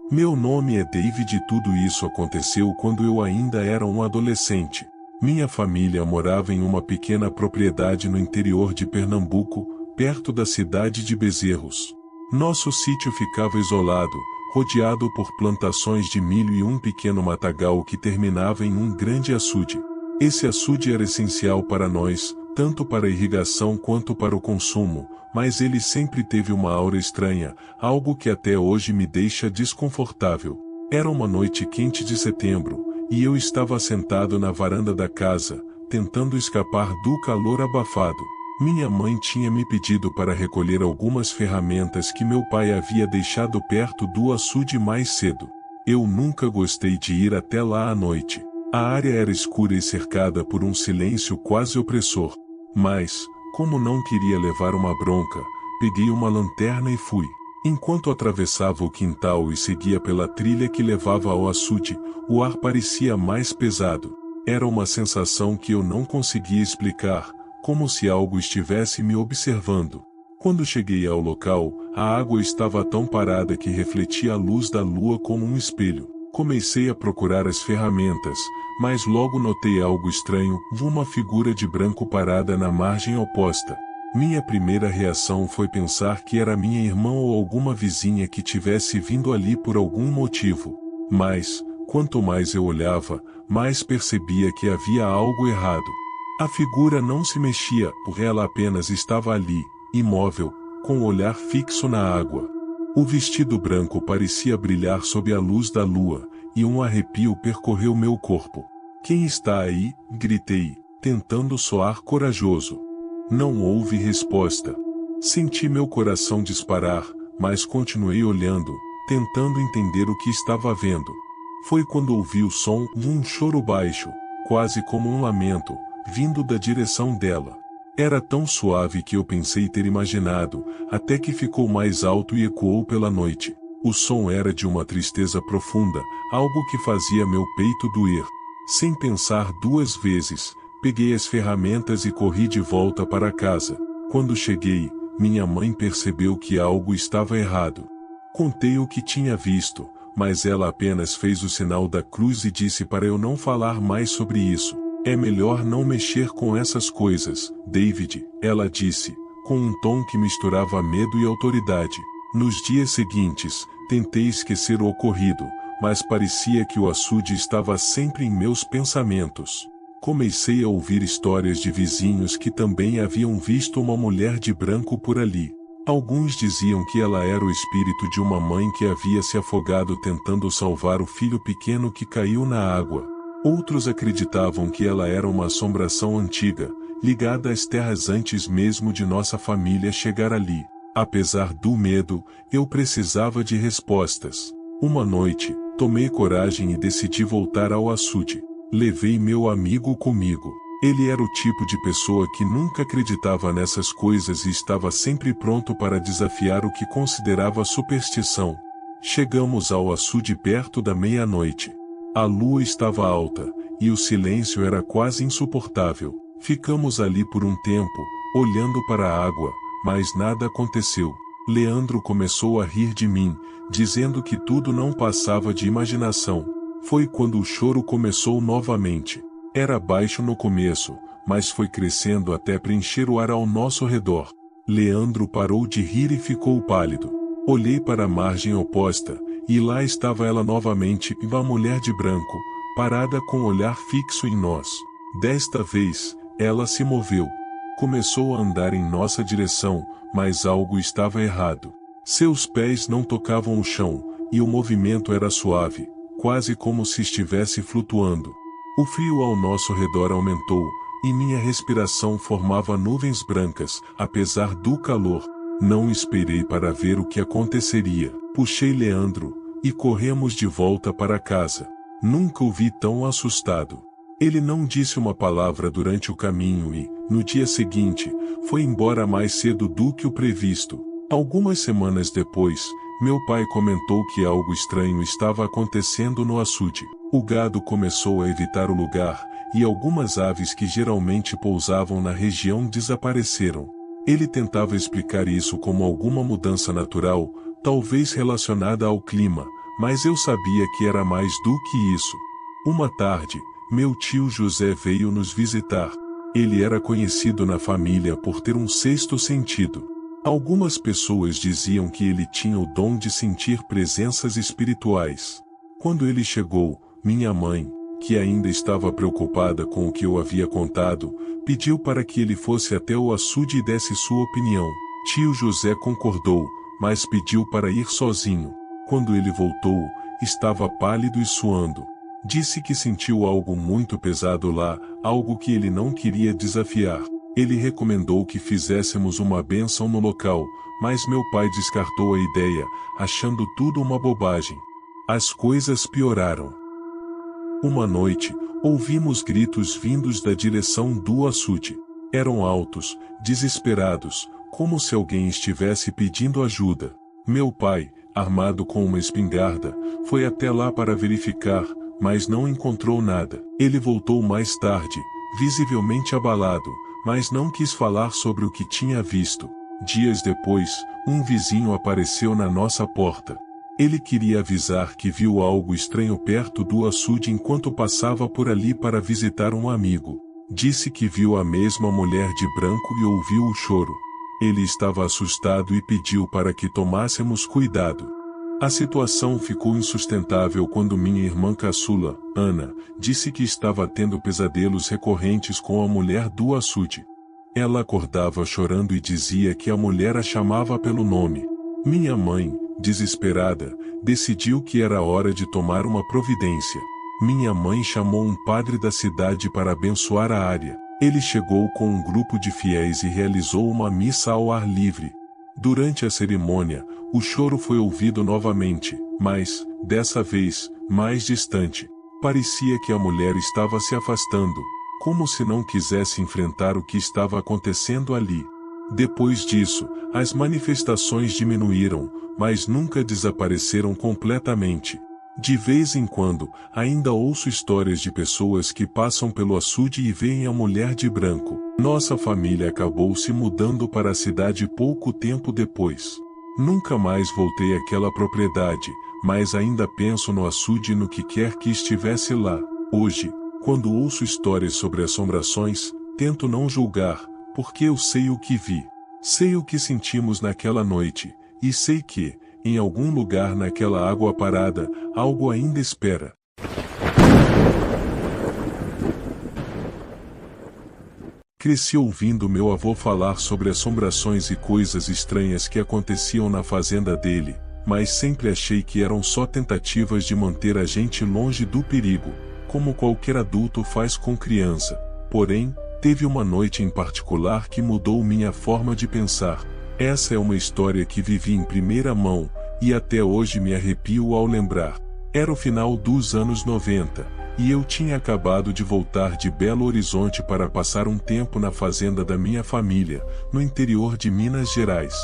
Meu nome é David e tudo isso aconteceu quando eu ainda era um adolescente. Minha família morava em uma pequena propriedade no interior de Pernambuco, perto da cidade de Bezerros. Nosso sítio ficava isolado, rodeado por plantações de milho e um pequeno matagal que terminava em um grande açude. Esse açude era essencial para nós, tanto para a irrigação quanto para o consumo, mas ele sempre teve uma aura estranha, algo que até hoje me deixa desconfortável. Era uma noite quente de setembro, e eu estava sentado na varanda da casa, tentando escapar do calor abafado. Minha mãe tinha me pedido para recolher algumas ferramentas que meu pai havia deixado perto do açude mais cedo. Eu nunca gostei de ir até lá à noite. A área era escura e cercada por um silêncio quase opressor. Mas, como não queria levar uma bronca, peguei uma lanterna e fui. Enquanto atravessava o quintal e seguia pela trilha que levava ao açude, o ar parecia mais pesado. Era uma sensação que eu não conseguia explicar, como se algo estivesse me observando. Quando cheguei ao local, a água estava tão parada que refletia a luz da lua como um espelho. Comecei a procurar as ferramentas, mas logo notei algo estranho, uma figura de branco parada na margem oposta. Minha primeira reação foi pensar que era minha irmã ou alguma vizinha que tivesse vindo ali por algum motivo. Mas, quanto mais eu olhava, mais percebia que havia algo errado. A figura não se mexia, ela apenas estava ali, imóvel, com o olhar fixo na água. O vestido branco parecia brilhar sob a luz da lua, e um arrepio percorreu meu corpo. "Quem está aí?" gritei, tentando soar corajoso. Não houve resposta. Senti meu coração disparar, mas continuei olhando, tentando entender o que estava vendo. Foi quando ouvi o som de um choro baixo, quase como um lamento, vindo da direção dela. Era tão suave que eu pensei ter imaginado, até que ficou mais alto e ecoou pela noite. O som era de uma tristeza profunda, algo que fazia meu peito doer. Sem pensar duas vezes, peguei as ferramentas e corri de volta para casa. Quando cheguei, minha mãe percebeu que algo estava errado. Contei o que tinha visto, mas ela apenas fez o sinal da cruz e disse para eu não falar mais sobre isso. "É melhor não mexer com essas coisas, David", ela disse, com um tom que misturava medo e autoridade. Nos dias seguintes, tentei esquecer o ocorrido, mas parecia que o açude estava sempre em meus pensamentos. Comecei a ouvir histórias de vizinhos que também haviam visto uma mulher de branco por ali. Alguns diziam que ela era o espírito de uma mãe que havia se afogado tentando salvar o filho pequeno que caiu na água. Outros acreditavam que ela era uma assombração antiga, ligada às terras antes mesmo de nossa família chegar ali. Apesar do medo, eu precisava de respostas. Uma noite, tomei coragem e decidi voltar ao açude. Levei meu amigo comigo. Ele era o tipo de pessoa que nunca acreditava nessas coisas e estava sempre pronto para desafiar o que considerava superstição. Chegamos ao açude perto da meia-noite. A lua estava alta, e o silêncio era quase insuportável. Ficamos ali por um tempo, olhando para a água, mas nada aconteceu. Leandro começou a rir de mim, dizendo que tudo não passava de imaginação. Foi quando o choro começou novamente. Era baixo no começo, mas foi crescendo até preencher o ar ao nosso redor. Leandro parou de rir e ficou pálido. Olhei para a margem oposta, e lá estava ela novamente, a mulher de branco, parada com o olhar fixo em nós. Desta vez, ela se moveu. Começou a andar em nossa direção, mas algo estava errado. Seus pés não tocavam o chão, e o movimento era suave, quase como se estivesse flutuando. O frio ao nosso redor aumentou, e minha respiração formava nuvens brancas, apesar do calor. Não esperei para ver o que aconteceria. Puxei Leandro, e corremos de volta para casa. Nunca o vi tão assustado. Ele não disse uma palavra durante o caminho e, no dia seguinte, foi embora mais cedo do que o previsto. Algumas semanas depois, meu pai comentou que algo estranho estava acontecendo no açude. O gado começou a evitar o lugar, e algumas aves que geralmente pousavam na região desapareceram. Ele tentava explicar isso como alguma mudança natural, talvez relacionada ao clima, mas eu sabia que era mais do que isso. Uma tarde, meu tio José veio nos visitar. Ele era conhecido na família por ter um sexto sentido. Algumas pessoas diziam que ele tinha o dom de sentir presenças espirituais. Quando ele chegou, minha mãe, que ainda estava preocupada com o que eu havia contado, pediu para que ele fosse até o açude e desse sua opinião. Tio José concordou, mas pediu para ir sozinho. Quando ele voltou, estava pálido e suando. Disse que sentiu algo muito pesado lá, algo que ele não queria desafiar. Ele recomendou que fizéssemos uma bênção no local, mas meu pai descartou a ideia, achando tudo uma bobagem. As coisas pioraram. Uma noite, ouvimos gritos vindos da direção do açude. Eram altos, desesperados, como se alguém estivesse pedindo ajuda. Meu pai, armado com uma espingarda, foi até lá para verificar, mas não encontrou nada. Ele voltou mais tarde, visivelmente abalado, mas não quis falar sobre o que tinha visto. Dias depois, um vizinho apareceu na nossa porta. Ele queria avisar que viu algo estranho perto do açude enquanto passava por ali para visitar um amigo. Disse que viu a mesma mulher de branco e ouviu o choro. Ele estava assustado e pediu para que tomássemos cuidado. A situação ficou insustentável quando minha irmã caçula, Ana, disse que estava tendo pesadelos recorrentes com a mulher do açude. Ela acordava chorando e dizia que a mulher a chamava pelo nome. Minha mãe, desesperada, decidiu que era hora de tomar uma providência. Minha mãe chamou um padre da cidade para abençoar a área. Ele chegou com um grupo de fiéis e realizou uma missa ao ar livre. Durante a cerimônia, o choro foi ouvido novamente, mas, dessa vez, mais distante. Parecia que a mulher estava se afastando, como se não quisesse enfrentar o que estava acontecendo ali. Depois disso, as manifestações diminuíram, mas nunca desapareceram completamente. De vez em quando, ainda ouço histórias de pessoas que passam pelo açude e veem a mulher de branco. Nossa família acabou se mudando para a cidade pouco tempo depois. Nunca mais voltei àquela propriedade, mas ainda penso no açude e no que quer que estivesse lá. Hoje, quando ouço histórias sobre assombrações, tento não julgar, porque eu sei o que vi. Sei o que sentimos naquela noite, e sei que, em algum lugar naquela água parada, algo ainda espera. Cresci ouvindo meu avô falar sobre assombrações e coisas estranhas que aconteciam na fazenda dele, mas sempre achei que eram só tentativas de manter a gente longe do perigo, como qualquer adulto faz com criança. Porém, teve uma noite em particular que mudou minha forma de pensar. Essa é uma história que vivi em primeira mão, e até hoje me arrepio ao lembrar. Era o final dos anos 90, e eu tinha acabado de voltar de Belo Horizonte para passar um tempo na fazenda da minha família, no interior de Minas Gerais.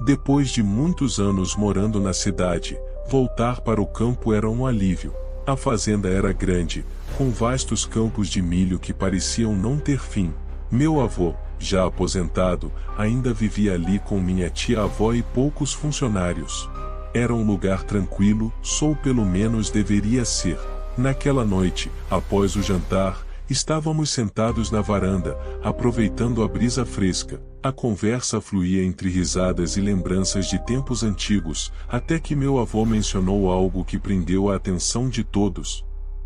Depois de muitos anos morando na cidade, voltar para o campo era um alívio. A fazenda era grande, com vastos campos de milho que pareciam não ter fim. Meu avô, já aposentado, ainda vivia ali com minha tia-avó e poucos funcionários. Era um lugar tranquilo, ou pelo menos deveria ser. Naquela noite, após o jantar, estávamos sentados na varanda, aproveitando a brisa fresca. A conversa fluía entre risadas e lembranças de tempos antigos, até que meu avô mencionou algo que prendeu a atenção de todos.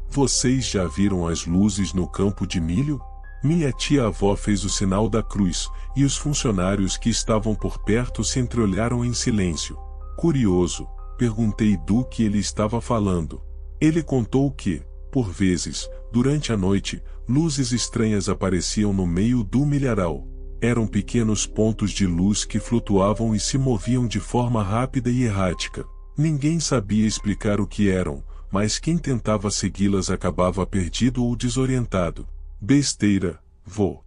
Vocês já viram as luzes no campo de milho? Minha tia-avó fez o sinal da cruz, e os funcionários que estavam por perto se entreolharam em silêncio. Curioso, perguntei do que ele estava falando. Ele contou que, por vezes, durante a noite, luzes estranhas apareciam no meio do milharal. Eram pequenos pontos de luz que flutuavam e se moviam de forma rápida e errática. Ninguém sabia explicar o que eram, mas quem tentava segui-las acabava perdido ou desorientado. Besteira, vô.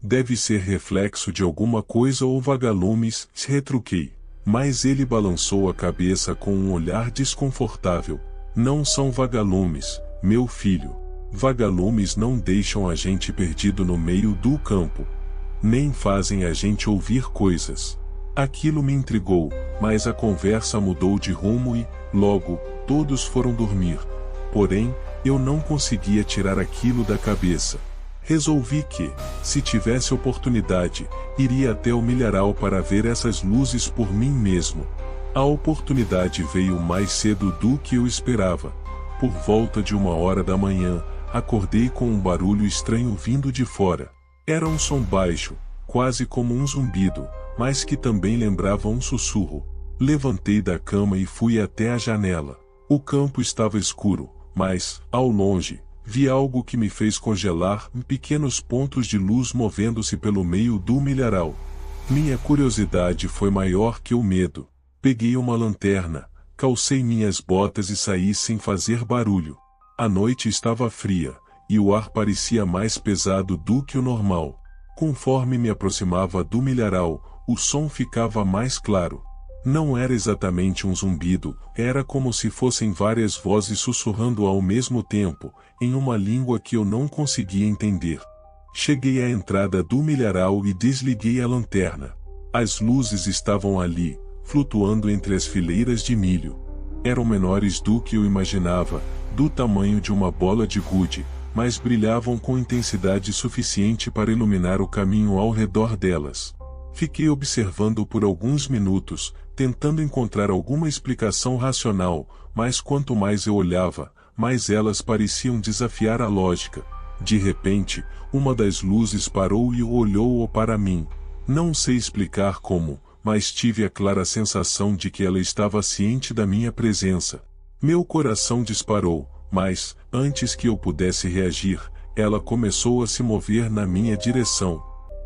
Deve ser reflexo de alguma coisa ou vagalumes, se retruquei. Mas ele balançou a cabeça com um olhar desconfortável. Não são vagalumes, meu filho. Vagalumes não deixam a gente perdido no meio do campo. Nem fazem a gente ouvir coisas. Aquilo me intrigou, mas a conversa mudou de rumo e, logo, todos foram dormir. Porém, eu não conseguia tirar aquilo da cabeça. Resolvi que, se tivesse oportunidade, iria até o milharal para ver essas luzes por mim mesmo. A oportunidade veio mais cedo do que eu esperava. Por volta de 1h da manhã, acordei com um barulho estranho vindo de fora. Era um som baixo, quase como um zumbido, mas que também lembrava um sussurro. Levantei da cama e fui até a janela. O campo estava escuro, mas, ao longe, vi algo que me fez congelar, pequenos pontos de luz movendo-se pelo meio do milharal. Minha curiosidade foi maior que o medo. Peguei uma lanterna, calcei minhas botas e saí sem fazer barulho. A noite estava fria, e o ar parecia mais pesado do que o normal. Conforme me aproximava do milharal, o som ficava mais claro. Não era exatamente um zumbido, era como se fossem várias vozes sussurrando ao mesmo tempo, em uma língua que eu não conseguia entender. Cheguei à entrada do milharal e desliguei a lanterna. As luzes estavam ali, flutuando entre as fileiras de milho. Eram menores do que eu imaginava, do tamanho de uma bola de gude, mas brilhavam com intensidade suficiente para iluminar o caminho ao redor delas. Fiquei observando por alguns minutos, tentando encontrar alguma explicação racional, mas quanto mais eu olhava, mais elas pareciam desafiar a lógica. De repente, uma das luzes parou e olhou para mim. Não sei explicar como, mas tive a clara sensação de que ela estava ciente da minha presença. Meu coração disparou, mas, antes que eu pudesse reagir, ela começou a se mover na minha direção.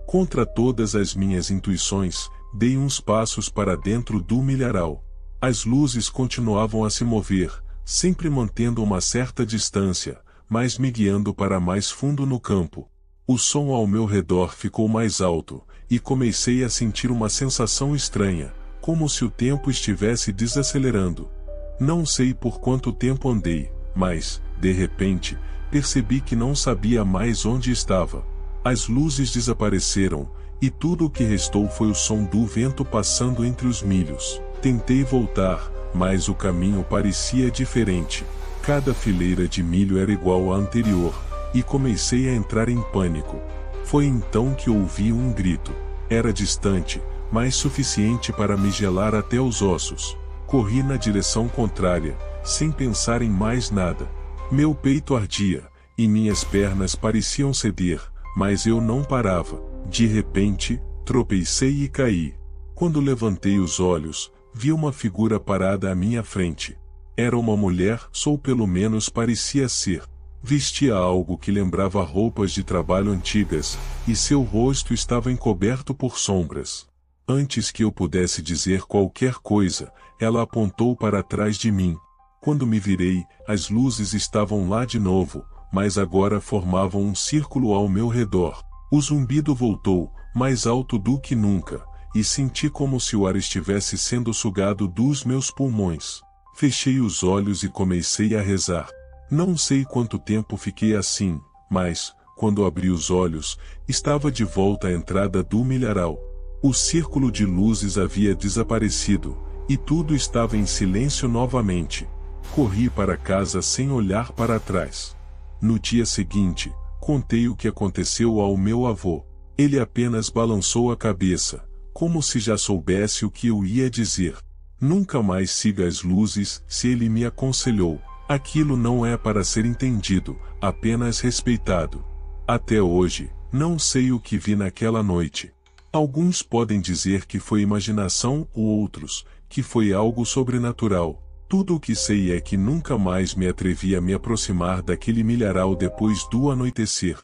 Contra todas as minhas intuições, dei uns passos para dentro do milharal. As luzes continuavam a se mover, sempre mantendo uma certa distância, mas me guiando para mais fundo no campo. O som ao meu redor ficou mais alto, e comecei a sentir uma sensação estranha, como se o tempo estivesse desacelerando. Não sei por quanto tempo andei, mas, de repente, percebi que não sabia mais onde estava. As luzes desapareceram, e tudo o que restou foi o som do vento passando entre os milhos. Tentei voltar, mas o caminho parecia diferente. Cada fileira de milho era igual à anterior, e comecei a entrar em pânico. Foi então que ouvi um grito. Era distante, mas suficiente para me gelar até os ossos. Corri na direção contrária, sem pensar em mais nada. Meu peito ardia, e minhas pernas pareciam ceder, mas eu não parava. De repente, tropecei e caí. Quando levantei os olhos, vi uma figura parada à minha frente. Era uma mulher, ou pelo menos parecia ser. Vestia algo que lembrava roupas de trabalho antigas, e seu rosto estava encoberto por sombras. Antes que eu pudesse dizer qualquer coisa, ela apontou para trás de mim. Quando me virei, as luzes estavam lá de novo, mas agora formavam um círculo ao meu redor. O zumbido voltou, mais alto do que nunca, e senti como se o ar estivesse sendo sugado dos meus pulmões. Fechei os olhos e comecei a rezar. Não sei quanto tempo fiquei assim, mas, quando abri os olhos, estava de volta à entrada do milharal. O círculo de luzes havia desaparecido, e tudo estava em silêncio novamente. Corri para casa sem olhar para trás. No dia seguinte, contei o que aconteceu ao meu avô. Ele apenas balançou a cabeça, como se já soubesse o que eu ia dizer. Nunca mais siga as luzes, se ele me aconselhou. Aquilo não é para ser entendido, apenas respeitado. Até hoje, não sei o que vi naquela noite. Alguns podem dizer que foi imaginação, ou outros, que foi algo sobrenatural. Tudo o que sei é que nunca mais me atrevi a me aproximar daquele milharal depois do anoitecer.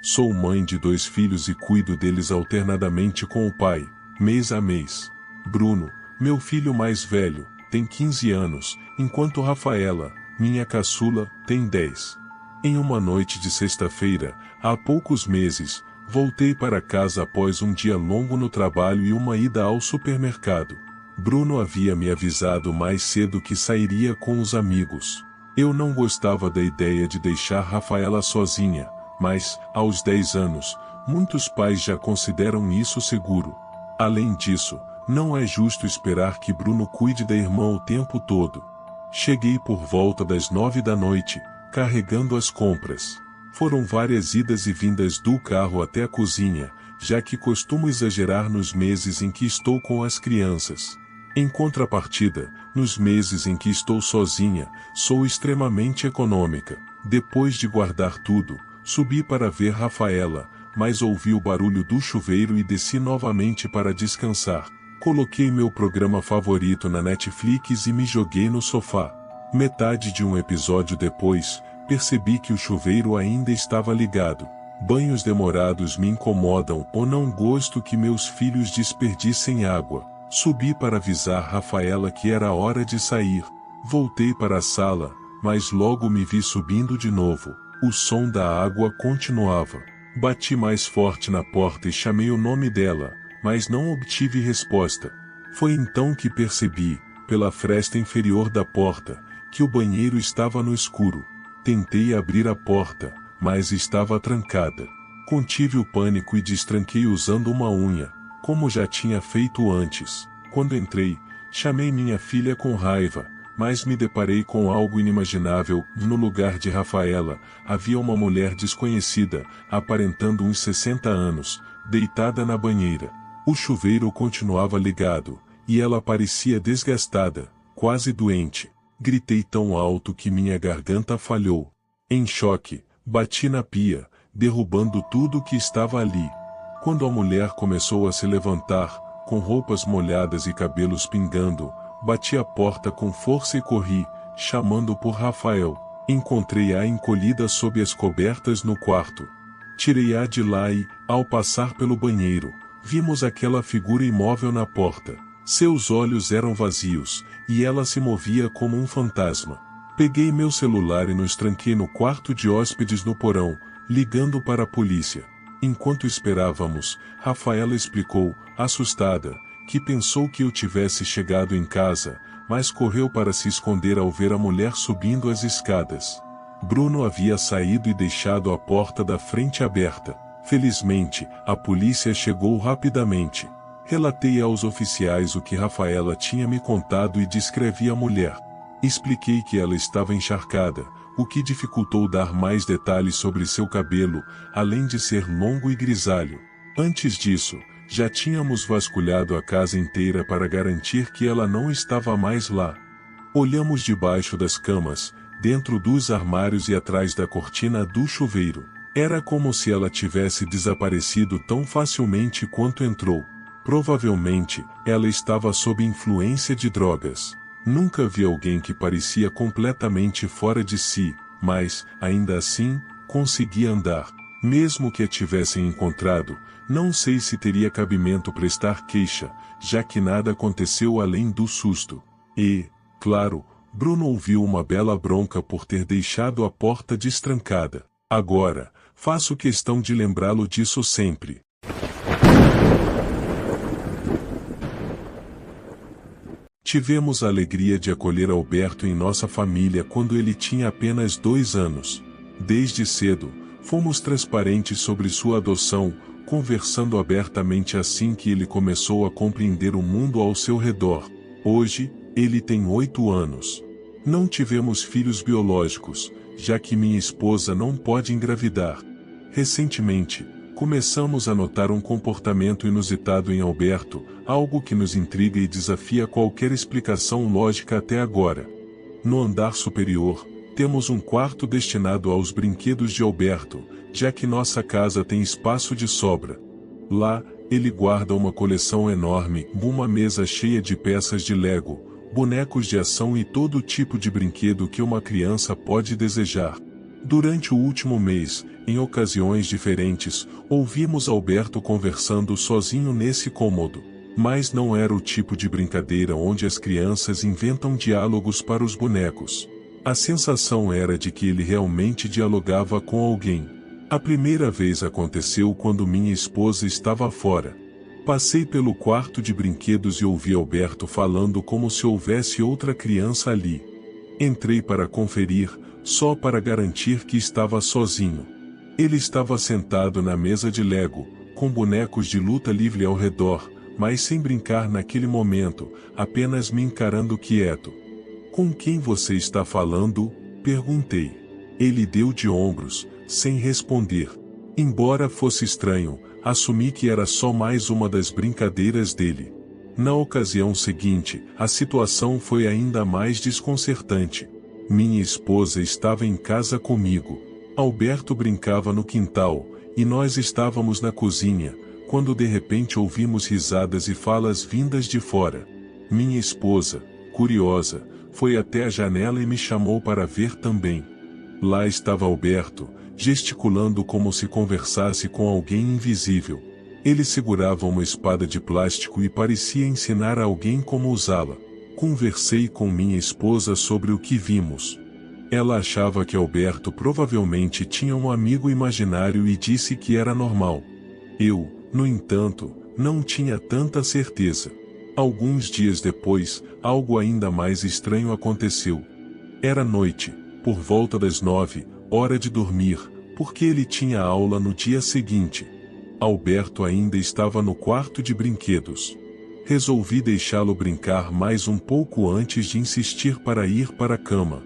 Sou mãe de 2 filhos e cuido deles alternadamente com o pai, mês a mês. Bruno, meu filho mais velho, tem 15 anos, enquanto Rafaela, minha caçula, tem 10. Em uma noite de sexta-feira, há poucos meses, voltei para casa após um dia longo no trabalho e uma ida ao supermercado. Bruno havia me avisado mais cedo que sairia com os amigos. Eu não gostava da ideia de deixar Rafaela sozinha, Mas, aos 10 anos, muitos pais já consideram isso seguro. Além disso, não é justo esperar que Bruno cuide da irmã o tempo todo. Cheguei por volta das 9 da noite, carregando as compras. Foram várias idas e vindas do carro até a cozinha, já que costumo exagerar nos meses em que estou com as crianças. Em contrapartida, nos meses em que estou sozinha, sou extremamente econômica. Depois de guardar tudo, subi para ver Rafaela, mas ouvi o barulho do chuveiro e desci novamente para descansar. Coloquei meu programa favorito na Netflix e me joguei no sofá. Metade de um episódio depois, percebi que o chuveiro ainda estava ligado. Banhos demorados me incomodam ou não gosto que meus filhos desperdicem água. Subi para avisar Rafaela que era hora de sair. Voltei para a sala, mas logo me vi subindo de novo. O som da água continuava. Bati mais forte na porta e chamei o nome dela, mas não obtive resposta. Foi então que percebi, pela fresta inferior da porta, que o banheiro estava no escuro. Tentei abrir a porta, mas estava trancada. Contive o pânico e destranquei usando uma unha, como já tinha feito antes. Quando entrei, chamei minha filha com raiva, mas me deparei com algo inimaginável. No lugar de Rafaela, havia uma mulher desconhecida, aparentando uns 60 anos, deitada na banheira. O chuveiro continuava ligado, e ela parecia desgastada, quase doente. Gritei tão alto que minha garganta falhou. Em choque, bati na pia, derrubando tudo que estava ali. Quando a mulher começou a se levantar, com roupas molhadas e cabelos pingando, bati a porta com força e corri, chamando por Rafael. Encontrei-a encolhida sob as cobertas no quarto. Tirei-a de lá e, ao passar pelo banheiro, vimos aquela figura imóvel na porta. Seus olhos eram vazios, e ela se movia como um fantasma. Peguei meu celular e nos tranquei no quarto de hóspedes no porão, ligando para a polícia. Enquanto esperávamos, Rafaela explicou, assustada, que pensou que eu tivesse chegado em casa, mas correu para se esconder ao ver a mulher subindo as escadas. Bruno havia saído e deixado a porta da frente aberta. Felizmente, a polícia chegou rapidamente. Relatei aos oficiais o que Rafaela tinha me contado e descrevi a mulher. Expliquei que ela estava encharcada, o que dificultou dar mais detalhes sobre seu cabelo, além de ser longo e grisalho. Antes disso, já tínhamos vasculhado a casa inteira para garantir que ela não estava mais lá. Olhamos debaixo das camas, dentro dos armários e atrás da cortina do chuveiro. Era como se ela tivesse desaparecido tão facilmente quanto entrou. Provavelmente, ela estava sob influência de drogas. Nunca vi alguém que parecia completamente fora de si, mas, ainda assim, conseguia andar. Mesmo que a tivessem encontrado, não sei se teria cabimento prestar queixa, já que nada aconteceu além do susto. E, claro, Bruno ouviu uma bela bronca por ter deixado a porta destrancada. Agora, faço questão de lembrá-lo disso sempre. Tivemos a alegria de acolher Alberto em nossa família quando ele tinha apenas 2 anos. Desde cedo, fomos transparentes sobre sua adoção, conversando abertamente assim que ele começou a compreender o mundo ao seu redor. Hoje, ele tem 8 anos. Não tivemos filhos biológicos, já que minha esposa não pode engravidar. Recentemente, começamos a notar um comportamento inusitado em Alberto, algo que nos intriga e desafia qualquer explicação lógica até agora. No andar superior, temos um quarto destinado aos brinquedos de Alberto, já que nossa casa tem espaço de sobra. Lá, ele guarda uma coleção enorme, uma mesa cheia de peças de Lego, bonecos de ação e todo tipo de brinquedo que uma criança pode desejar. Durante o último mês, em ocasiões diferentes, ouvimos Alberto conversando sozinho nesse cômodo. Mas não era o tipo de brincadeira onde as crianças inventam diálogos para os bonecos. A sensação era de que ele realmente dialogava com alguém. A primeira vez aconteceu quando minha esposa estava fora. Passei pelo quarto de brinquedos e ouvi Alberto falando como se houvesse outra criança ali. Entrei para conferir, só para garantir que estava sozinho. Ele estava sentado na mesa de Lego, com bonecos de luta livre ao redor, mas sem brincar naquele momento, apenas me encarando quieto. Com quem você está falando? Perguntei. Ele deu de ombros, sem responder. Embora fosse estranho, assumi que era só mais uma das brincadeiras dele. Na ocasião seguinte, a situação foi ainda mais desconcertante. Minha esposa estava em casa comigo. Alberto brincava no quintal, e nós estávamos na cozinha, quando de repente ouvimos risadas e falas vindas de fora. Minha esposa, curiosa, foi até a janela e me chamou para ver também. Lá estava Alberto, gesticulando como se conversasse com alguém invisível. Ele segurava uma espada de plástico e parecia ensinar a alguém como usá-la. Conversei com minha esposa sobre o que vimos. Ela achava que Alberto provavelmente tinha um amigo imaginário e disse que era normal. Eu, no entanto, não tinha tanta certeza. Alguns dias depois, algo ainda mais estranho aconteceu. Era noite, por volta das 9, hora de dormir, porque ele tinha aula no dia seguinte. Alberto ainda estava no quarto de brinquedos. Resolvi deixá-lo brincar mais um pouco antes de insistir para ir para a cama.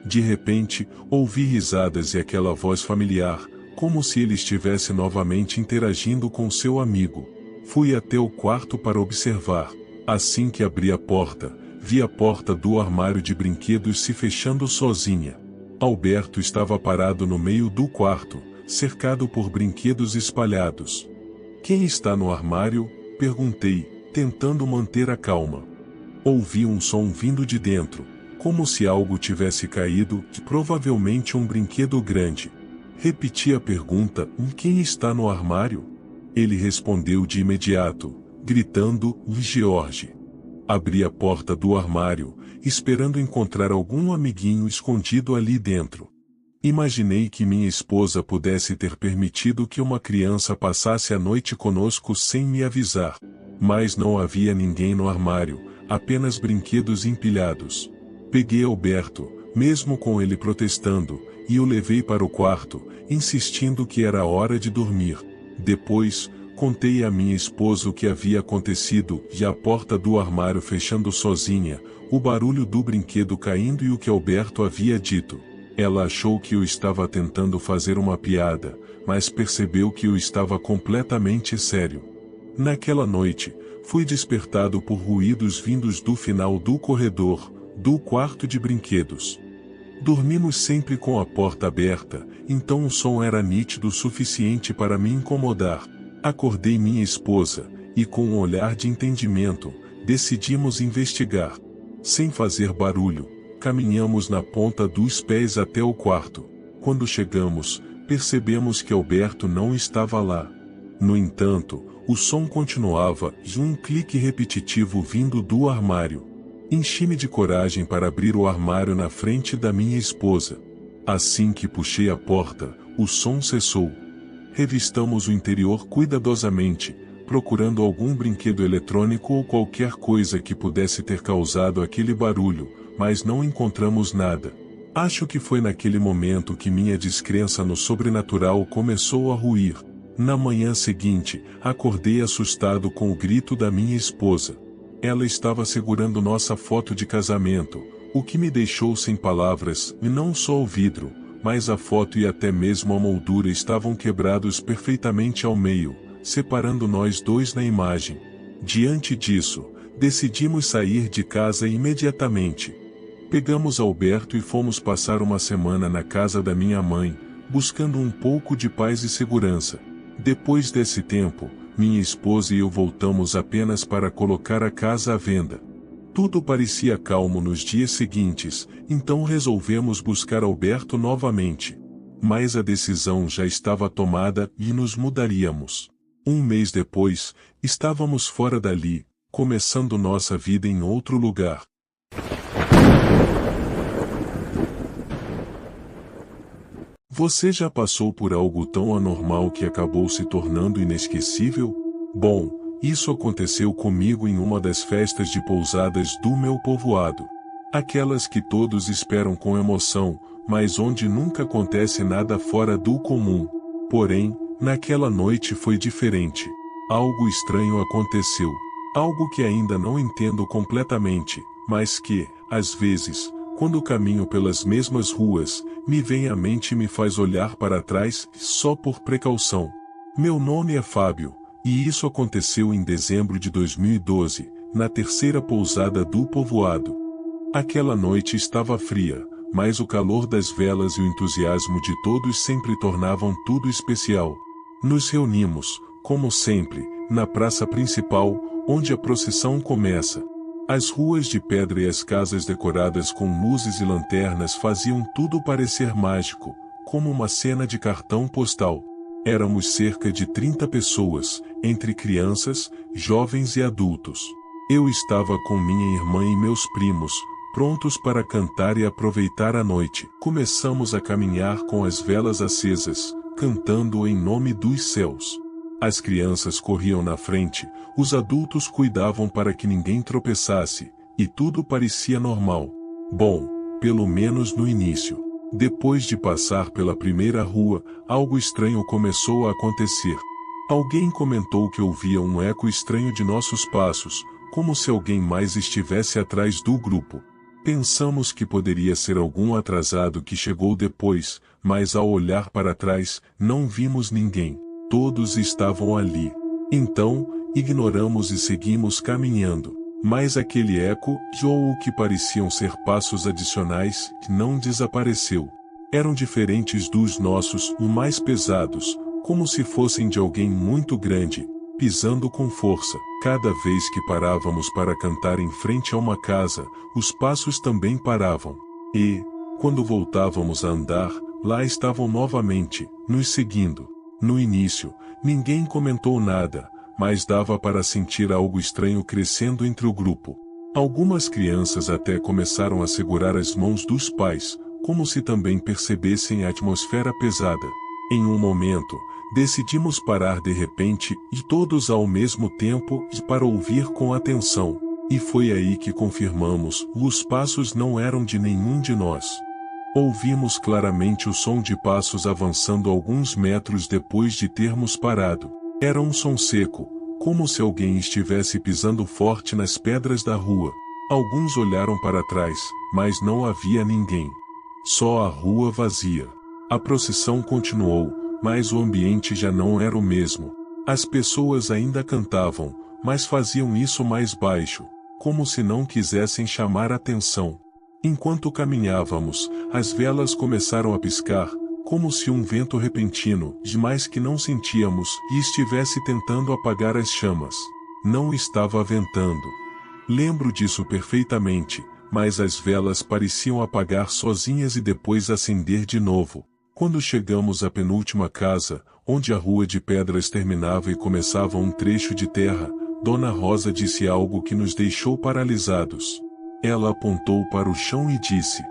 De repente, ouvi risadas e aquela voz familiar, como se ele estivesse novamente interagindo com seu amigo. Fui até o quarto para observar. Assim que abri a porta, vi a porta do armário de brinquedos se fechando sozinha. Alberto estava parado no meio do quarto, cercado por brinquedos espalhados. "Quem está no armário?" perguntei, tentando manter a calma. Ouvi um som vindo de dentro, como se algo tivesse caído, provavelmente um brinquedo grande. Repeti a pergunta: "Quem está no armário?" Ele respondeu de imediato, gritando: "George." Abri a porta do armário, esperando encontrar algum amiguinho escondido ali dentro. Imaginei que minha esposa pudesse ter permitido que uma criança passasse a noite conosco sem me avisar. Mas não havia ninguém no armário, apenas brinquedos empilhados. Peguei Alberto, mesmo com ele protestando, e o levei para o quarto, insistindo que era hora de dormir. Depois, contei à minha esposa o que havia acontecido e a porta do armário fechando sozinha, o barulho do brinquedo caindo e o que Alberto havia dito. Ela achou que eu estava tentando fazer uma piada, mas percebeu que eu estava completamente sério. Naquela noite, fui despertado por ruídos vindos do final do corredor, do quarto de brinquedos. Dormimos sempre com a porta aberta, então o som era nítido o suficiente para me incomodar. Acordei minha esposa, e com um olhar de entendimento, decidimos investigar. Sem fazer barulho, caminhamos na ponta dos pés até o quarto. Quando chegamos, percebemos que Alberto não estava lá. No entanto, o som continuava e um clique repetitivo vindo do armário. Enchi-me de coragem para abrir o armário na frente da minha esposa. Assim que puxei a porta, o som cessou. Revistamos o interior cuidadosamente, procurando algum brinquedo eletrônico ou qualquer coisa que pudesse ter causado aquele barulho, mas não encontramos nada. Acho que foi naquele momento que minha descrença no sobrenatural começou a ruir. Na manhã seguinte, acordei assustado com o grito da minha esposa. Ela estava segurando nossa foto de casamento, o que me deixou sem palavras, e não só o vidro, mas a foto e até mesmo a moldura estavam quebrados perfeitamente ao meio, separando nós dois na imagem. Diante disso, decidimos sair de casa imediatamente. Pegamos Alberto e fomos passar uma semana na casa da minha mãe, buscando um pouco de paz e segurança. Depois desse tempo, minha esposa e eu voltamos apenas para colocar a casa à venda. Tudo parecia calmo nos dias seguintes, então resolvemos buscar Alberto novamente. Mas a decisão já estava tomada e nos mudaríamos. Um mês depois, estávamos fora dali, começando nossa vida em outro lugar. Você já passou por algo tão anormal que acabou se tornando inesquecível? Bom, isso aconteceu comigo em uma das festas de pousadas do meu povoado. Aquelas que todos esperam com emoção, mas onde nunca acontece nada fora do comum. Porém, naquela noite foi diferente. Algo estranho aconteceu. Algo que ainda não entendo completamente, mas que, às vezes, quando caminho pelas mesmas ruas, me vem à mente e me faz olhar para trás, só por precaução. Meu nome é Fábio, e isso aconteceu em dezembro de 2012, na terceira pousada do povoado. Aquela noite estava fria, mas o calor das velas e o entusiasmo de todos sempre tornavam tudo especial. Nos reunimos, como sempre, na praça principal, onde a procissão começa. As ruas de pedra e as casas decoradas com luzes e lanternas faziam tudo parecer mágico, como uma cena de cartão postal. Éramos cerca de 30 pessoas, entre crianças, jovens e adultos. Eu estava com minha irmã e meus primos, prontos para cantar e aproveitar a noite. Começamos a caminhar com as velas acesas, cantando em nome dos céus. As crianças corriam na frente, os adultos cuidavam para que ninguém tropeçasse, e tudo parecia normal. Bom, pelo menos no início. Depois de passar pela primeira rua, algo estranho começou a acontecer. Alguém comentou que ouvia um eco estranho de nossos passos, como se alguém mais estivesse atrás do grupo. Pensamos que poderia ser algum atrasado que chegou depois, mas ao olhar para trás, não vimos ninguém. Todos estavam ali. Então, ignoramos e seguimos caminhando. Mas aquele eco, ou o que pareciam ser passos adicionais, não desapareceu. Eram diferentes dos nossos, mais pesados, como se fossem de alguém muito grande, pisando com força. Cada vez que parávamos para cantar em frente a uma casa, os passos também paravam. E, quando voltávamos a andar, lá estavam novamente, nos seguindo. No início, ninguém comentou nada, mas dava para sentir algo estranho crescendo entre o grupo. Algumas crianças até começaram a segurar as mãos dos pais, como se também percebessem a atmosfera pesada. Em um momento, decidimos parar de repente, e todos ao mesmo tempo, para ouvir com atenção. E foi aí que confirmamos, os passos não eram de nenhum de nós. Ouvimos claramente o som de passos avançando alguns metros depois de termos parado. Era um som seco, como se alguém estivesse pisando forte nas pedras da rua. Alguns olharam para trás, mas não havia ninguém. Só a rua vazia. A procissão continuou, mas o ambiente já não era o mesmo. As pessoas ainda cantavam, mas faziam isso mais baixo, como se não quisessem chamar atenção. Enquanto caminhávamos, as velas começaram a piscar, como se um vento repentino, demais que não sentíamos, e estivesse tentando apagar as chamas. Não estava ventando. Lembro disso perfeitamente, mas as velas pareciam apagar sozinhas e depois acender de novo. Quando chegamos à penúltima casa, onde a rua de pedras terminava e começava um trecho de terra, Dona Rosa disse algo que nos deixou paralisados. Ela apontou para o chão e disse: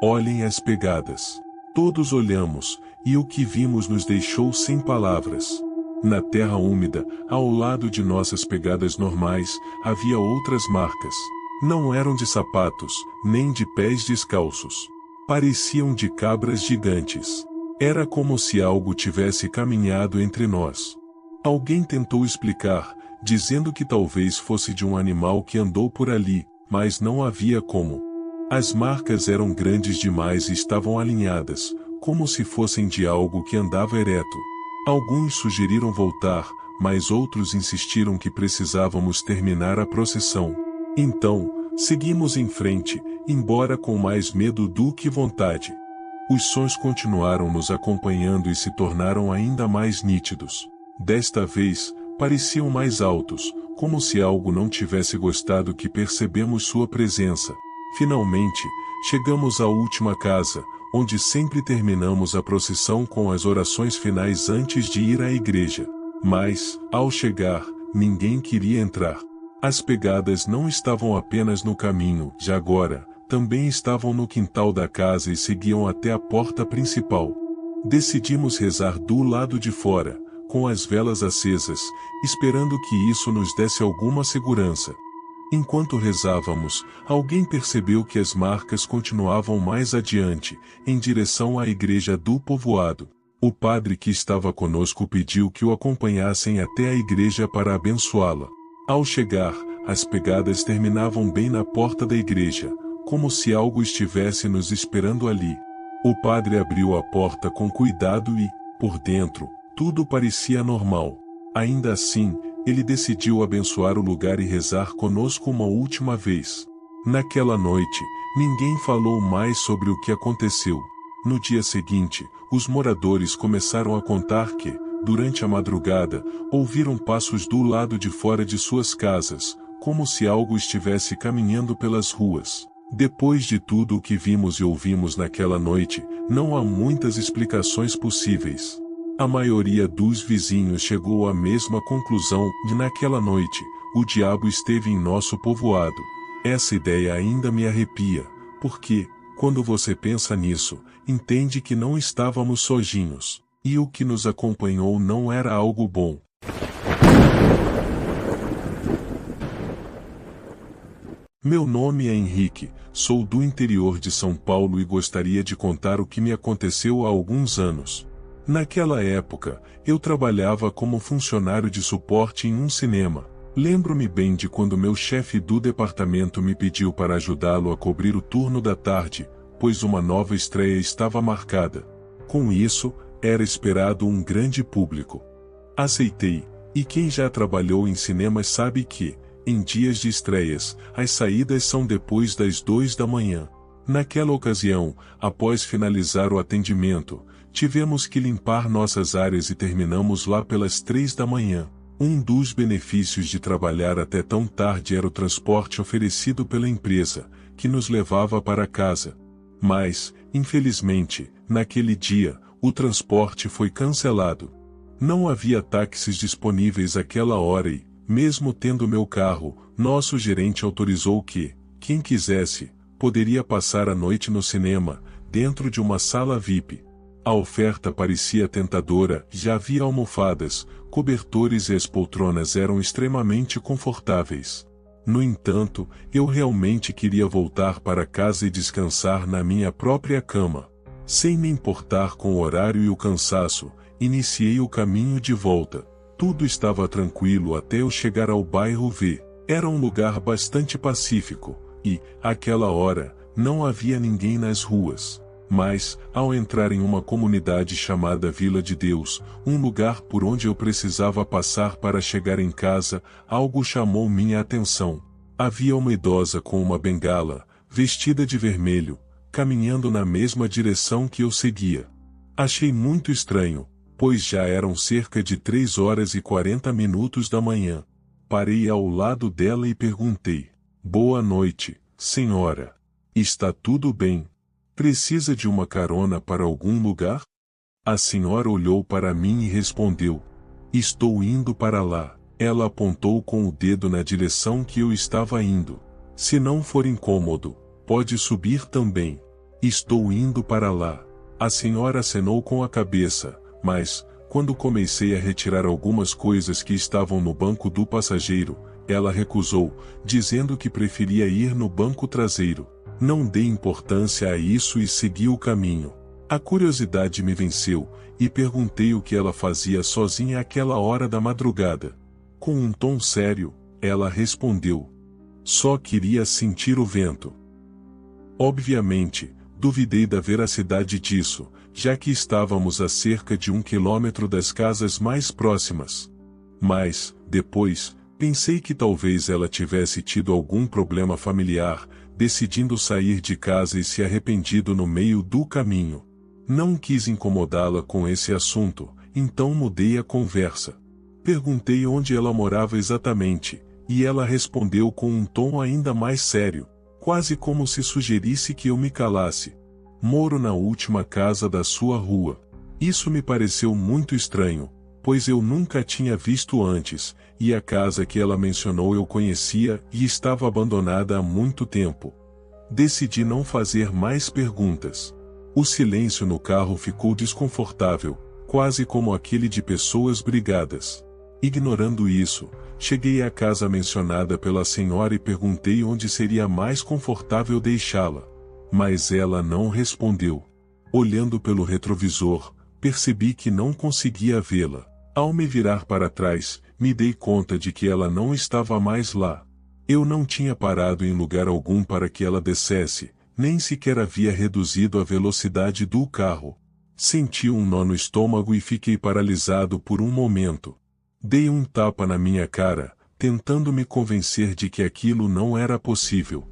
"Olhem as pegadas." Todos olhamos, e o que vimos nos deixou sem palavras. Na terra úmida, ao lado de nossas pegadas normais, havia outras marcas. Não eram de sapatos, nem de pés descalços. Pareciam de cabras gigantes. Era como se algo tivesse caminhado entre nós. Alguém tentou explicar, dizendo que talvez fosse de um animal que andou por ali, mas não havia como. As marcas eram grandes demais e estavam alinhadas, como se fossem de algo que andava ereto. Alguns sugeriram voltar, mas outros insistiram que precisávamos terminar a procissão. Então, seguimos em frente, embora com mais medo do que vontade. Os sons continuaram nos acompanhando e se tornaram ainda mais nítidos. Desta vez, pareciam mais altos, como se algo não tivesse gostado que percebemos sua presença. Finalmente, chegamos à última casa, onde sempre terminamos a procissão com as orações finais antes de ir à igreja. Mas, ao chegar, ninguém queria entrar. As pegadas não estavam apenas no caminho, já agora, também estavam no quintal da casa e seguiam até a porta principal. Decidimos rezar do lado de fora, com as velas acesas, esperando que isso nos desse alguma segurança. Enquanto rezávamos, alguém percebeu que as marcas continuavam mais adiante, em direção à igreja do povoado. O padre que estava conosco pediu que o acompanhassem até a igreja para abençoá-la. Ao chegar, as pegadas terminavam bem na porta da igreja, como se algo estivesse nos esperando ali. O padre abriu a porta com cuidado e, por dentro, tudo parecia normal. Ainda assim, ele decidiu abençoar o lugar e rezar conosco uma última vez. Naquela noite, ninguém falou mais sobre o que aconteceu. No dia seguinte, os moradores começaram a contar que, durante a madrugada, ouviram passos do lado de fora de suas casas, como se algo estivesse caminhando pelas ruas. Depois de tudo o que vimos e ouvimos naquela noite, não há muitas explicações possíveis. A maioria dos vizinhos chegou à mesma conclusão de naquela noite, o diabo esteve em nosso povoado. Essa ideia ainda me arrepia, porque, quando você pensa nisso, entende que não estávamos sozinhos, e o que nos acompanhou não era algo bom. Meu nome é Henrique, sou do interior de São Paulo e gostaria de contar o que me aconteceu há alguns anos. Naquela época, eu trabalhava como funcionário de suporte em um cinema. Lembro-me bem de quando meu chefe do departamento me pediu para ajudá-lo a cobrir o turno da tarde, pois uma nova estreia estava marcada. Com isso, era esperado um grande público. Aceitei, e quem já trabalhou em cinemas sabe que, em dias de estreias, as saídas são depois das 2 da manhã. Naquela ocasião, após finalizar o atendimento, tivemos que limpar nossas áreas e terminamos lá pelas 3 da manhã. Um dos benefícios de trabalhar até tão tarde era o transporte oferecido pela empresa, que nos levava para casa. Mas, infelizmente, naquele dia, o transporte foi cancelado. Não havia táxis disponíveis àquela hora e, mesmo tendo meu carro, nosso gerente autorizou que, quem quisesse, poderia passar a noite no cinema, dentro de uma sala VIP. A oferta parecia tentadora, já havia almofadas, cobertores e as poltronas eram extremamente confortáveis. No entanto, eu realmente queria voltar para casa e descansar na minha própria cama. Sem me importar com o horário e o cansaço, iniciei o caminho de volta. Tudo estava tranquilo até eu chegar ao bairro V. Era um lugar bastante pacífico, e, àquela hora, não havia ninguém nas ruas. Mas, ao entrar em uma comunidade chamada Vila de Deus, um lugar por onde eu precisava passar para chegar em casa, algo chamou minha atenção. Havia uma idosa com uma bengala, vestida de vermelho, caminhando na mesma direção que eu seguia. Achei muito estranho, pois já eram cerca de 3 horas e 40 minutos da manhã. Parei ao lado dela e perguntei: "Boa noite, senhora. Está tudo bem? Precisa de uma carona para algum lugar?" A senhora olhou para mim e respondeu: "Estou indo para lá." Ela apontou com o dedo na direção que eu estava indo. "Se não for incômodo, pode subir também." "Estou indo para lá." A senhora acenou com a cabeça, mas, quando comecei a retirar algumas coisas que estavam no banco do passageiro, ela recusou, dizendo que preferia ir no banco traseiro. Não dei importância a isso e segui o caminho. A curiosidade me venceu, e perguntei o que ela fazia sozinha àquela hora da madrugada. Com um tom sério, ela respondeu: "Só queria sentir o vento." Obviamente, duvidei da veracidade disso, já que estávamos a cerca de 1 quilômetro das casas mais próximas. Mas, depois, pensei que talvez ela tivesse tido algum problema familiar, decidindo sair de casa e se arrependido no meio do caminho. Não quis incomodá-la com esse assunto, então mudei a conversa. Perguntei onde ela morava exatamente, e ela respondeu com um tom ainda mais sério, quase como se sugerisse que eu me calasse: "Moro na última casa da sua rua." Isso me pareceu muito estranho, pois eu nunca a tinha visto antes, e a casa que ela mencionou eu conhecia e estava abandonada há muito tempo. Decidi não fazer mais perguntas. O silêncio no carro ficou desconfortável, quase como aquele de pessoas brigadas. Ignorando isso, cheguei à casa mencionada pela senhora e perguntei onde seria mais confortável deixá-la. Mas ela não respondeu. Olhando pelo retrovisor, percebi que não conseguia vê-la. Ao me virar para trás, me dei conta de que ela não estava mais lá. Eu não tinha parado em lugar algum para que ela descesse, nem sequer havia reduzido a velocidade do carro. Senti um nó no estômago e fiquei paralisado por um momento. Dei um tapa na minha cara, tentando me convencer de que aquilo não era possível.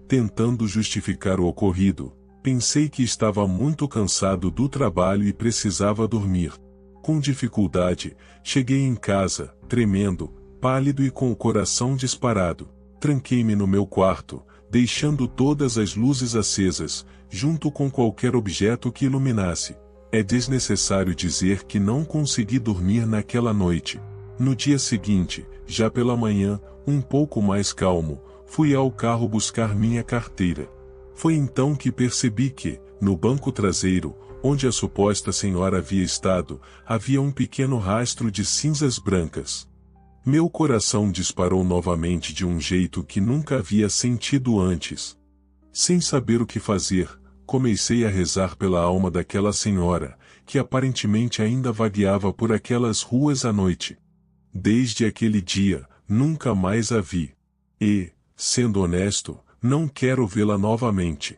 Tentando justificar o ocorrido, pensei que estava muito cansado do trabalho e precisava dormir. Com dificuldade, cheguei em casa, tremendo, pálido e com o coração disparado. Tranquei-me no meu quarto, deixando todas as luzes acesas, junto com qualquer objeto que iluminasse. É desnecessário dizer que não consegui dormir naquela noite. No dia seguinte, já pela manhã, um pouco mais calmo, fui ao carro buscar minha carteira. Foi então que percebi que, no banco traseiro, onde a suposta senhora havia estado, havia um pequeno rastro de cinzas brancas. Meu coração disparou novamente de um jeito que nunca havia sentido antes. Sem saber o que fazer, comecei a rezar pela alma daquela senhora, que aparentemente ainda vagueava por aquelas ruas à noite. Desde aquele dia, nunca mais a vi. E, sendo honesto, não quero vê-la novamente.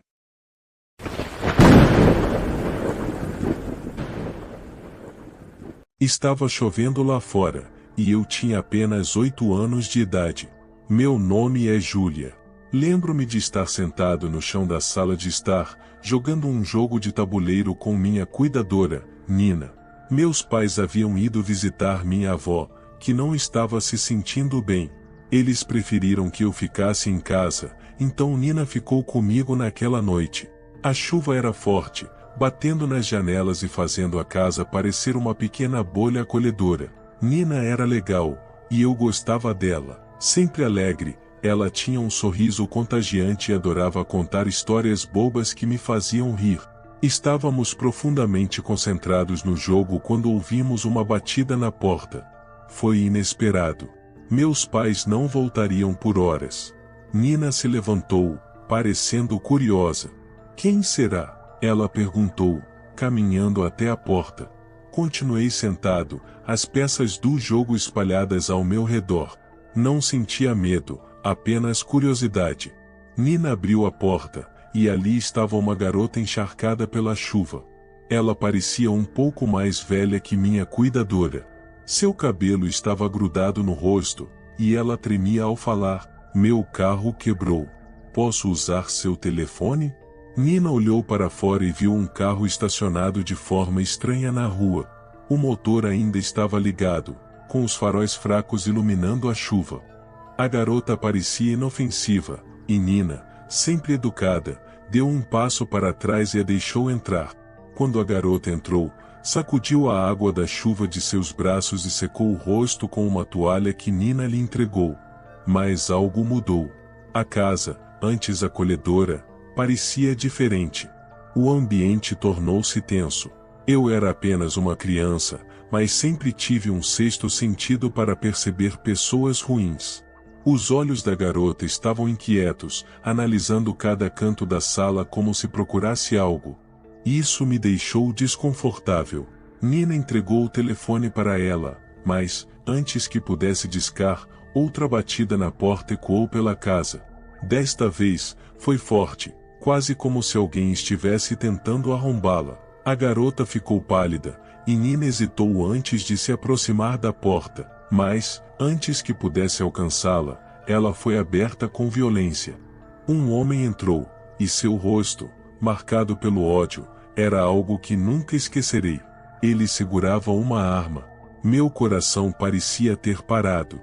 Estava chovendo lá fora, e eu tinha apenas 8 anos de idade. Meu nome é Júlia. Lembro-me de estar sentado no chão da sala de estar, jogando um jogo de tabuleiro com minha cuidadora, Nina. Meus pais haviam ido visitar minha avó, que não estava se sentindo bem. Eles preferiram que eu ficasse em casa, então Nina ficou comigo naquela noite. A chuva era forte, batendo nas janelas e fazendo a casa parecer uma pequena bolha acolhedora. Nina era legal, e eu gostava dela. Sempre alegre, ela tinha um sorriso contagiante e adorava contar histórias bobas que me faziam rir. Estávamos profundamente concentrados no jogo quando ouvimos uma batida na porta. Foi inesperado. Meus pais não voltariam por horas. Nina se levantou, parecendo curiosa. "Quem será?" ela perguntou, caminhando até a porta. Continuei sentado, as peças do jogo espalhadas ao meu redor. Não sentia medo, apenas curiosidade. Nina abriu a porta, e ali estava uma garota encharcada pela chuva. Ela parecia um pouco mais velha que minha cuidadora. Seu cabelo estava grudado no rosto, e ela tremia ao falar: "Meu carro quebrou. Posso usar seu telefone?" Nina olhou para fora e viu um carro estacionado de forma estranha na rua. O motor ainda estava ligado, com os faróis fracos iluminando a chuva. A garota parecia inofensiva, e Nina, sempre educada, deu um passo para trás e a deixou entrar. Quando a garota entrou, sacudiu a água da chuva de seus braços e secou o rosto com uma toalha que Nina lhe entregou. Mas algo mudou. A casa, antes acolhedora, parecia diferente. O ambiente tornou-se tenso. Eu era apenas uma criança, mas sempre tive um sexto sentido para perceber pessoas ruins. Os olhos da garota estavam inquietos, analisando cada canto da sala como se procurasse algo. Isso me deixou desconfortável. Nina entregou o telefone para ela, mas, antes que pudesse discar, outra batida na porta ecoou pela casa. Desta vez, foi forte, quase como se alguém estivesse tentando arrombá-la. A garota ficou pálida, e Nina hesitou antes de se aproximar da porta, mas, antes que pudesse alcançá-la, ela foi aberta com violência. Um homem entrou, e seu rosto, marcado pelo ódio, era algo que nunca esquecerei. Ele segurava uma arma. Meu coração parecia ter parado.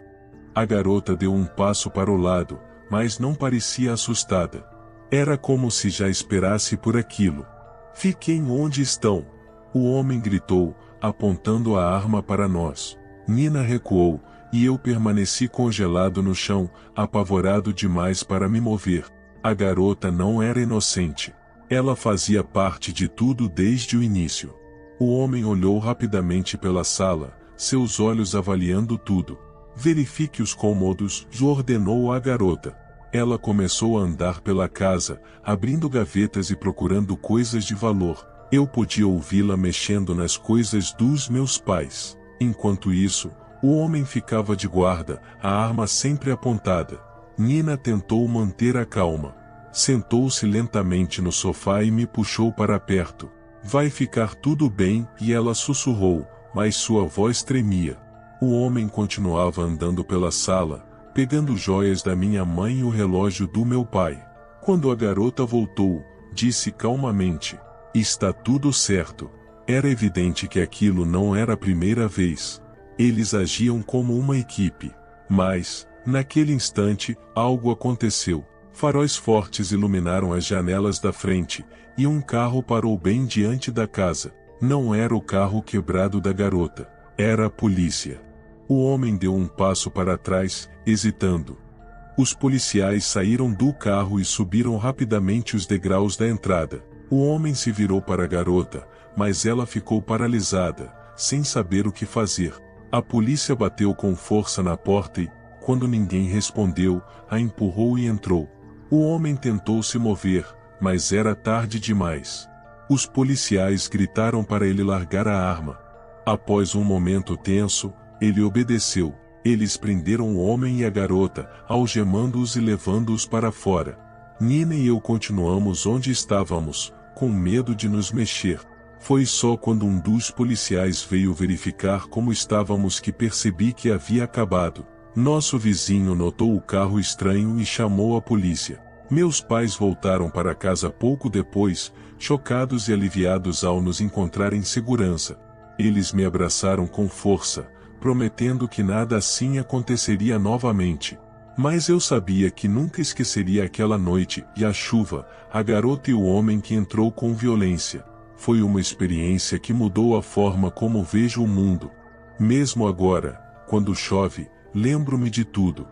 A garota deu um passo para o lado, mas não parecia assustada. Era como se já esperasse por aquilo. "Fiquem onde estão!" O homem gritou, apontando a arma para nós. Nina recuou, e eu permaneci congelado no chão, apavorado demais para me mover. A garota não era inocente. Ela fazia parte de tudo desde o início. O homem olhou rapidamente pela sala, seus olhos avaliando tudo. "Verifique os cômodos", ordenou a garota. Ela começou a andar pela casa, abrindo gavetas e procurando coisas de valor. Eu podia ouvi-la mexendo nas coisas dos meus pais. Enquanto isso, o homem ficava de guarda, a arma sempre apontada. Nina tentou manter a calma. Sentou-se lentamente no sofá e me puxou para perto. Vai ficar tudo bem, e ela sussurrou, mas sua voz tremia. O homem continuava andando pela sala, pegando joias da minha mãe e o relógio do meu pai. Quando a garota voltou, disse calmamente: "Está tudo certo." Era evidente que aquilo não era a primeira vez. Eles agiam como uma equipe. Mas, naquele instante, algo aconteceu. Faróis fortes iluminaram as janelas da frente, e um carro parou bem diante da casa. Não era o carro quebrado da garota. Era a polícia. O homem deu um passo para trás, hesitando. Os policiais saíram do carro e subiram rapidamente os degraus da entrada. O homem se virou para a garota, mas ela ficou paralisada, sem saber o que fazer. A polícia bateu com força na porta e, quando ninguém respondeu, a empurrou e entrou. O homem tentou se mover, mas era tarde demais. Os policiais gritaram para ele largar a arma. Após um momento tenso, ele obedeceu. Eles prenderam o homem e a garota, algemando-os e levando-os para fora. Nina e eu continuamos onde estávamos, com medo de nos mexer. Foi só quando um dos policiais veio verificar como estávamos que percebi que havia acabado. Nosso vizinho notou o carro estranho e chamou a polícia. Meus pais voltaram para casa pouco depois, chocados e aliviados ao nos encontrar em segurança. Eles me abraçaram com força, prometendo que nada assim aconteceria novamente. Mas eu sabia que nunca esqueceria aquela noite e a chuva, a garota e o homem que entrou com violência. Foi uma experiência que mudou a forma como vejo o mundo. Mesmo agora, quando chove, lembro-me de tudo.